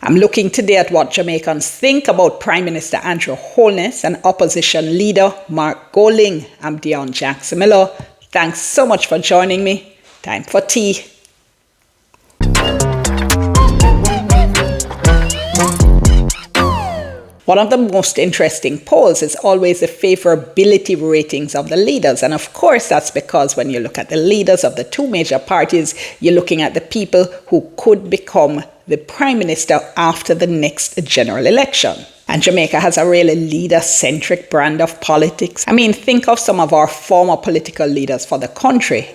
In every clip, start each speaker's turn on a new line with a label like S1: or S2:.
S1: I'm looking today at what Jamaicans think about Prime Minister Andrew Holness and opposition leader Mark Golding. I'm Dionne Jackson Miller. Thanks so much for joining me. Time for tea. One of the most interesting polls is always the favorability ratings of the leaders. And of course, that's because when you look at the leaders of the two major parties, you're looking at the people who could become the prime minister after the next general election. And Jamaica has a really leader-centric brand of politics. I mean, think of some of our former political leaders for the country,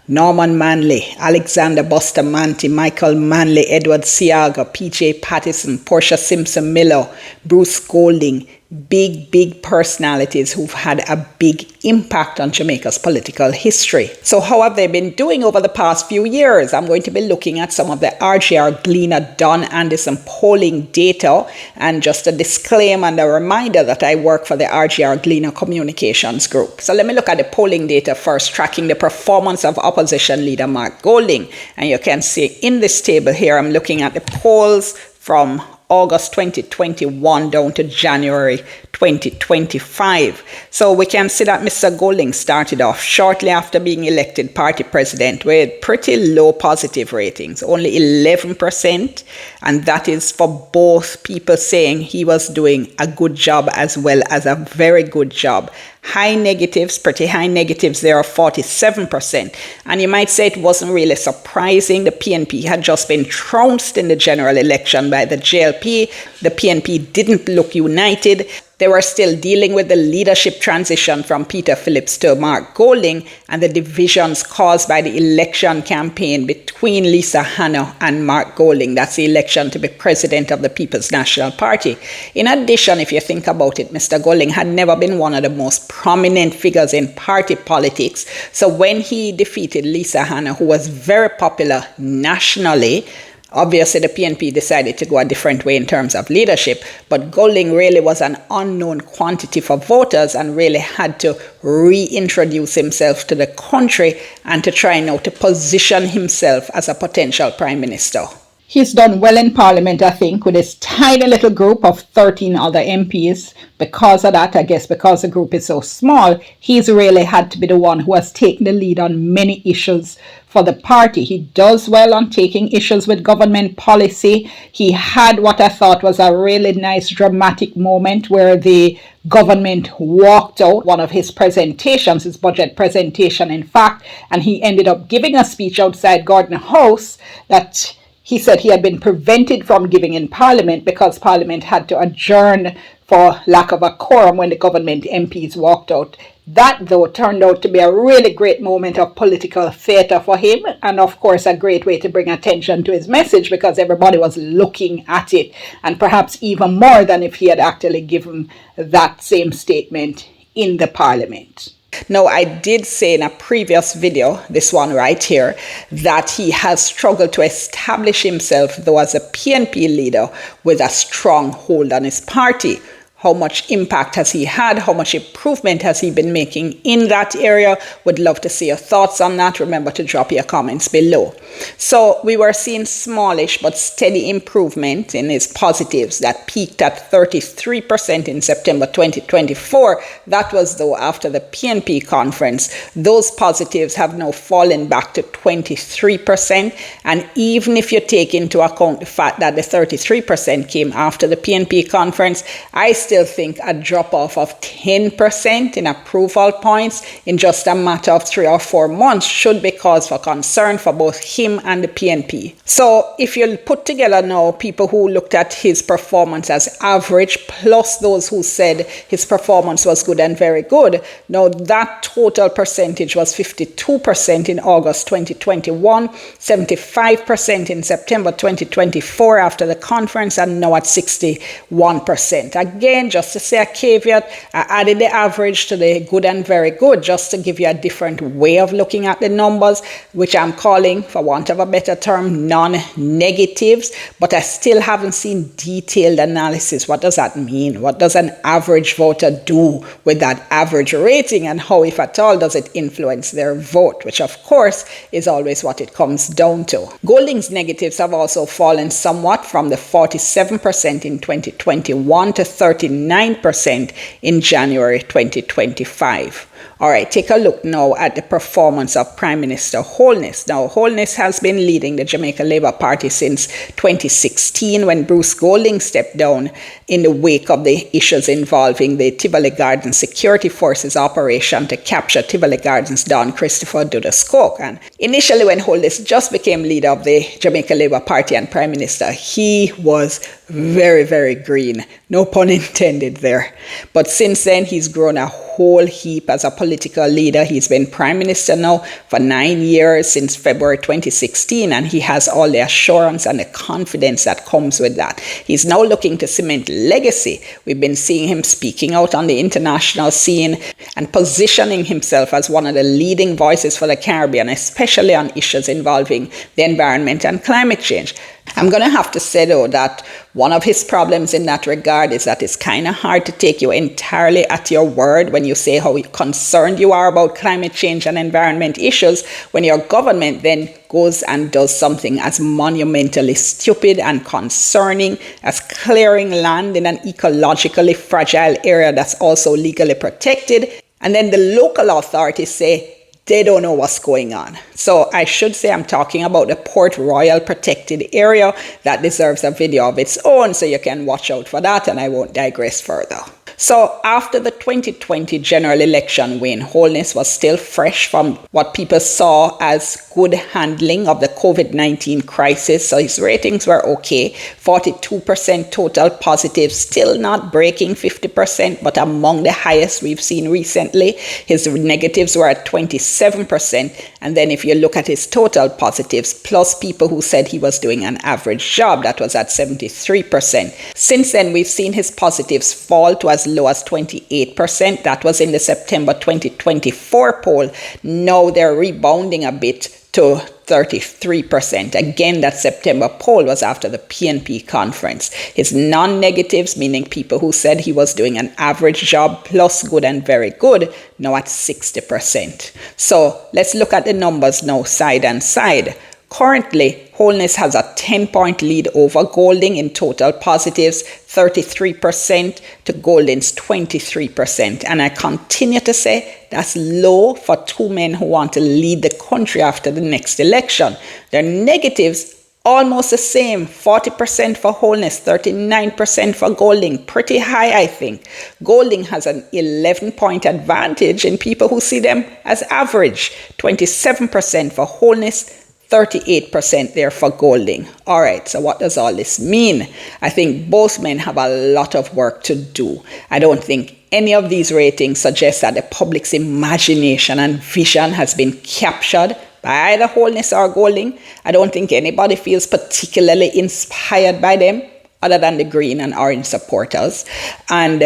S1: Norman Manley, Alexander Bustamante, Michael Manley, Edward Seaga, P.J. Pattison, Portia Simpson Miller, Bruce Golding. Big personalities who've had a big impact on Jamaica's political history. So how have they been doing over the past few years? I'm going to be looking at some of the RGR Gleaner Don Anderson polling data, and just a disclaimer and a reminder that I work for the RGR Gleaner Communications Group. So let me look at the polling data first, tracking the performance of opposition leader Mark Golding. And you can see in this table here, I'm looking at the polls from August 2021 down to January 2025. So we can see that Mr. Golding started off shortly after being elected party president with pretty low positive ratings, only 11%. And that is for both people saying he was doing a good job as well as a very good job. High negatives, pretty high negatives there, are 47%. And you might say it wasn't really surprising. The PNP had just been trounced in the general election by the JLP. The PNP didn't look united. They were still dealing with the leadership transition from Peter Phillips to Mark Golding and the divisions caused by the election campaign between Lisa Hanna and Mark Golding. That's the election to be president of the People's National Party. In addition, if you think about it, Mr. Golding had never been one of the most prominent figures in party politics. So when he defeated Lisa Hanna, who was very popular nationally, obviously, the PNP decided to go a different way in terms of leadership, but Golding really was an unknown quantity for voters and really had to reintroduce himself to the country and to try now to position himself as a potential prime minister. He's done well in Parliament, I think, with his tiny little group of 13 other MPs. Because of that, I guess because the group is so small, he's really had to be the one who has taken the lead on many issues for the party. He does well on taking issues with government policy. He had what I thought was a really nice dramatic moment where the government walked out one of his presentations, his budget presentation, in fact, and he ended up giving a speech outside Gordon House that he said he had been prevented from giving in Parliament because Parliament had to adjourn for lack of a quorum when the government MPs walked out. That, though, turned out to be a really great moment of political theatre for him, and of course a great way to bring attention to his message because everybody was looking at it, and perhaps even more than if he had actually given that same statement in the Parliament. Now, I did say in a previous video, this one right here, that he has struggled to establish himself, though, as a PNP leader with a strong hold on his party. How much impact has he had? How much improvement has he been making in that area? Would love to see your thoughts on that. Remember to drop your comments below. So we were seeing smallish but steady improvement in his positives that peaked at 33% in September 2024. That was, though, after the PNP conference. Those positives have now fallen back to 23%. And even if you take into account the fact that the 33% came after the PNP conference, I still think a drop off of 10% in approval points in just a matter of 3 or 4 months should be cause for concern for both him and the PNP. So if you put together now people who looked at his performance as average plus those who said his performance was good and very good, now that total percentage was 52% in August 2021, 75% in September 2024 after the conference, and now at 61%. Again, just to say a caveat, I added the average to the good and very good just to give you a different way of looking at the numbers, which I'm calling, for want of a better term, non-negatives, but I still haven't seen detailed analysis. What does that mean? What does an average voter do with that average rating, and how, if at all, does it influence their vote, which of course is always what it comes down to. Golding's negatives have also fallen somewhat from the 47% in 2021 to 39% in January 2025. All right, take a look now at the performance of Prime Minister Holness. Now, Holness has been leading the Jamaica Labour Party since 2016, when Bruce Golding stepped down in the wake of the issues involving the Tivoli Gardens Security Forces operation to capture Tivoli Gardens Don Christopher Dudus-Coke. And initially, when Holness just became leader of the Jamaica Labour Party and Prime Minister, he was very, very green. No pun intended there. But since then, he's grown a whole heap as a political leader. He's been Prime Minister now for 9 years, since February 2016, and he has all the assurance and the confidence that comes with that. He's now looking to cement legacy. We've been seeing him speaking out on the international scene and positioning himself as one of the leading voices for the Caribbean, especially on issues involving the environment and climate change. I'm going to have to say, though, that one of his problems in that regard is that it's kind of hard to take you entirely at your word when you say how concerned you are about climate change and environment issues, when your government then goes and does something as monumentally stupid and concerning as clearing land in an ecologically fragile area that's also legally protected. And then the local authorities say they don't know what's going on. So I should say I'm talking about the Port Royal protected area that deserves a video of its own, so you can watch out for that, and I won't digress further. So after the 2020 general election win, Holness was still fresh from what people saw as good handling of the COVID-19 crisis. So his ratings were okay. 42% total positives, still not breaking 50%, but among the highest we've seen recently. His negatives were at 27%. And then if you look at his total positives, plus people who said he was doing an average job, that was at 73%. Since then, we've seen his positives fall to as low as 28%. That was in the September 2024 poll. Now they're rebounding a bit to 33%. Again, that September poll was after the PNP conference. His non-negatives, meaning people who said he was doing an average job plus good and very good, now at 60%. So let's look at the numbers now side and side. Currently, Holness has a 10-point lead over Golding in total positives, 33% to Golding's 23%. And I continue to say that's low for two men who want to lead the country after the next election. Their negatives almost the same, 40% for Holness, 39% for Golding. Pretty high, I think. Golding has an 11-point advantage in people who see them as average, 27% for Holness, 38% there for Golding. All right, so what does all this mean? I think both men have a lot of work to do. I don't think any of these ratings suggest that the public's imagination and vision has been captured by either Holness or Golding. I don't think anybody feels particularly inspired by them other than the green and orange supporters. And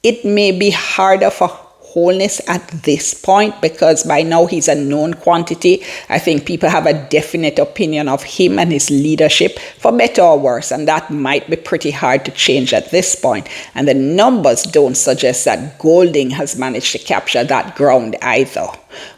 S1: it may be harder for Holness at this point because by now he's a known quantity. I think people have a definite opinion of him and his leadership, for better or worse, and that might be pretty hard to change at this point. And the numbers don't suggest that Golding has managed to capture that ground either.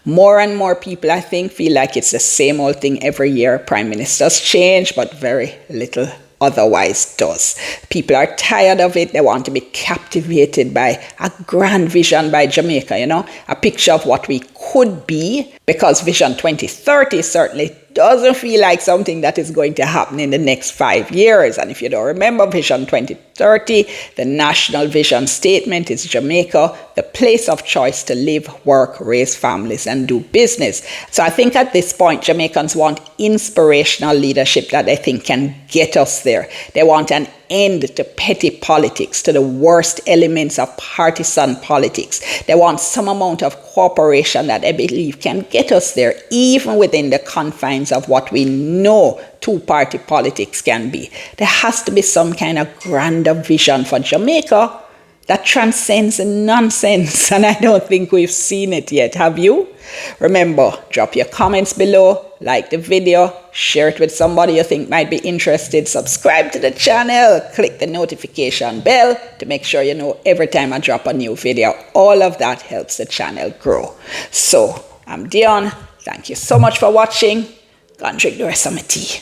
S1: More and more people, I think, feel like it's the same old thing every year. Prime ministers change, but very little otherwise does. People are tired of it. They want to be captivated by a grand vision by Jamaica, a picture of what we could be, because Vision 2030 certainly doesn't feel like something that is going to happen in the next 5 years. And if you don't remember Vision 2030, the national vision statement is Jamaica, the place of choice to live, work, raise families, and do business. So I think at this point, Jamaicans want inspirational leadership that they think can get us there. They want an end to petty politics, to the worst elements of partisan politics. They want some amount of cooperation that they believe can get us there, even within the confines of what we know two-party politics can be. There has to be some kind of grander vision for Jamaica that transcends nonsense, and I don't think we've seen it yet. Have you? Remember, drop your comments below, like the video, share it with somebody you think might be interested, subscribe to the channel, click the notification bell to make sure you know every time I drop a new video. All of that helps the channel grow. So, I'm Dionne. Thank you so much for watching. Go and drink the rest of my tea.